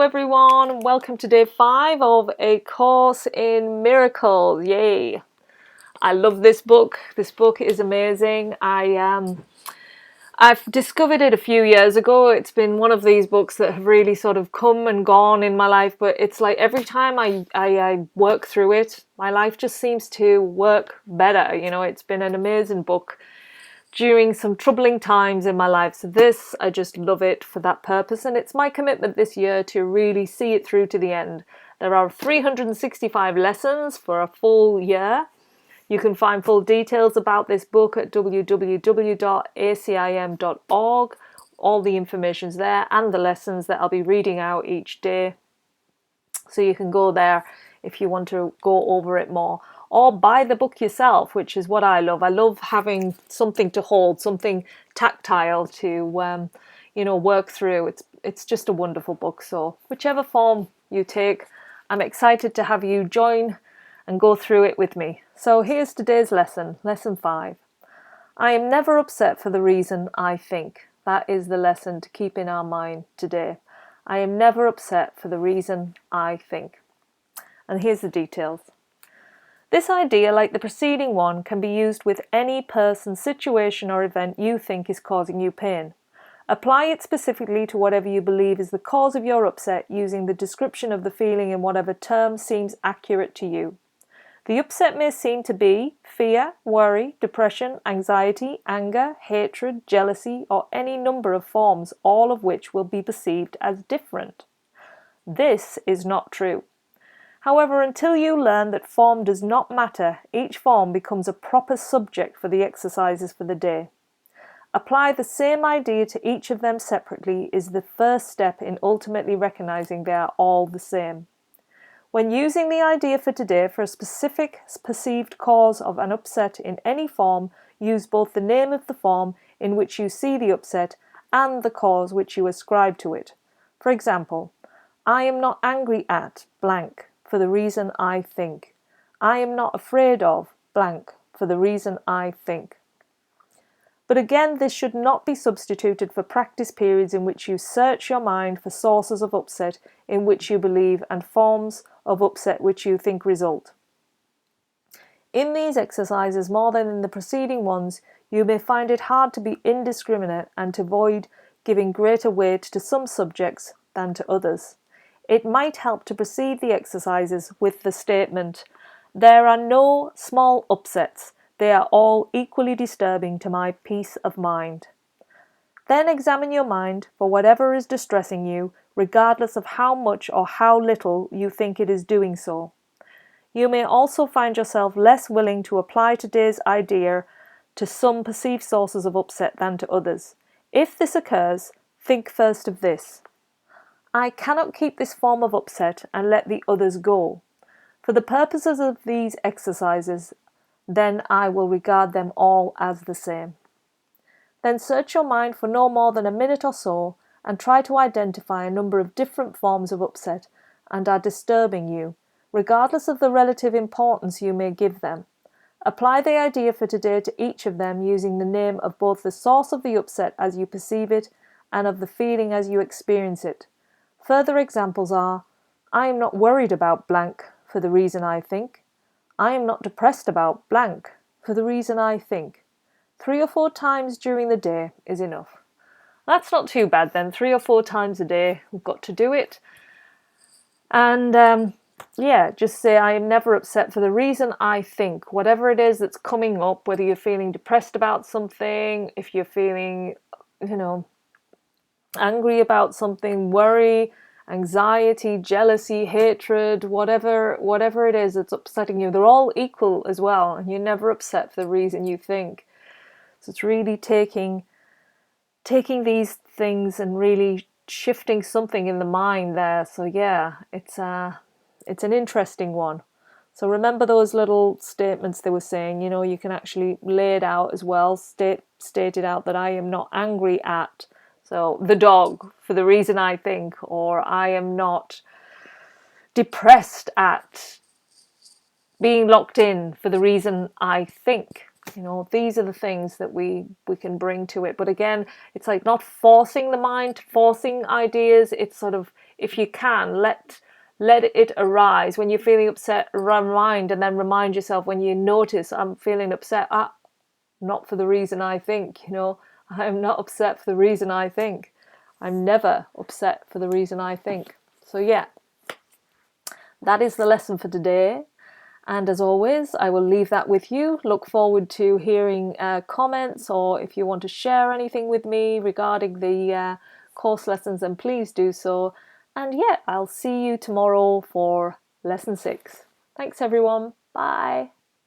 everyone, welcome to day 5 of A Course in Miracles. Yay! I love this book. This book is amazing. I've discovered it a few years ago. It's been one of these books that have really sort of come and gone in my life, but it's like every time I work through it, my life just seems to work better. You know, it's been an amazing book during some troubling times in my life. So this, I just love it for that purpose, and it's my commitment this year to really see it through to the end. There are 365 lessons for a full year. You can find full details about this book at www.acim.org. All the information's there and the lessons that I'll be reading out each day. So you can go there if you want to go over it more. Or buy the book yourself, which is what I love. I love having something to hold, something tactile to, work through. It's just a wonderful book. So whichever form you take, I'm excited to have you join and go through it with me. So here's today's lesson, lesson 5. I am never upset for the reason I think. That is the lesson to keep in our mind today. I am never upset for the reason I think. And here's the details. This idea, like the preceding one, can be used with any person, situation or event you think is causing you pain. Apply it specifically to whatever you believe is the cause of your upset using the description of the feeling in whatever term seems accurate to you. The upset may seem to be fear, worry, depression, anxiety, anger, hatred, jealousy, or any number of forms, all of which will be perceived as different. This is not true. However, until you learn that form does not matter, each form becomes a proper subject for the exercises for the day. Apply the same idea to each of them separately is the first step in ultimately recognizing they are all the same. When using the idea for today for a specific perceived cause of an upset in any form, use both the name of the form in which you see the upset and the cause which you ascribe to it. For example, I am not angry at blank for the reason I think. I am not afraid of blank for the reason I think. But again, this should not be substituted for practice periods in which you search your mind for sources of upset in which you believe and forms of upset which you think result. In these exercises, more than in the preceding ones, you may find it hard to be indiscriminate and to avoid giving greater weight to some subjects than to others. It might help to precede the exercises with the statement, "There are no small upsets. They are all equally disturbing to my peace of mind." Then examine your mind for whatever is distressing you, regardless of how much or how little you think it is doing so. You may also find yourself less willing to apply today's idea to some perceived sources of upset than to others. If this occurs, think first of this. I cannot keep this form of upset and let the others go. For the purposes of these exercises, then I will regard them all as the same. Then search your mind for no more than a minute or so and try to identify a number of different forms of upset and are disturbing you, regardless of the relative importance you may give them. Apply the idea for today to each of them using the name of both the source of the upset as you perceive it and of the feeling as you experience it. Further examples are, I am not worried about blank for the reason I think. I am not depressed about blank for the reason I think. 3 or 4 times during the day is enough. That's not too bad then. 3 or 4 times a day, we've got to do it. And just say I am never upset for the reason I think. Whatever it is that's coming up, whether you're feeling depressed about something, if you're feeling, angry about something, worry, anxiety, jealousy, hatred, whatever it is that's upsetting you, they're all equal as well, and you're never upset for the reason you think. So it's really taking these things and really shifting something in the mind there. So yeah, it's an interesting one. So remember those little statements they were saying, you can actually lay it out as well, state it out that I am not angry at, so the dog for the reason I think, or I am not depressed at being locked in for the reason I think. These are the things that we can bring to it. But again, it's like not forcing the mind, forcing ideas. It's sort of if you can, let it arise. When you're feeling upset, remind yourself, when you notice I'm feeling upset, not for the reason I think, I'm not upset for the reason I think. I'm never upset for the reason I think. So yeah, that is the lesson for today. And as always, I will leave that with you. Look forward to hearing comments, or if you want to share anything with me regarding the course lessons, then please do so. And yeah, I'll see you tomorrow for lesson 6. Thanks everyone. Bye.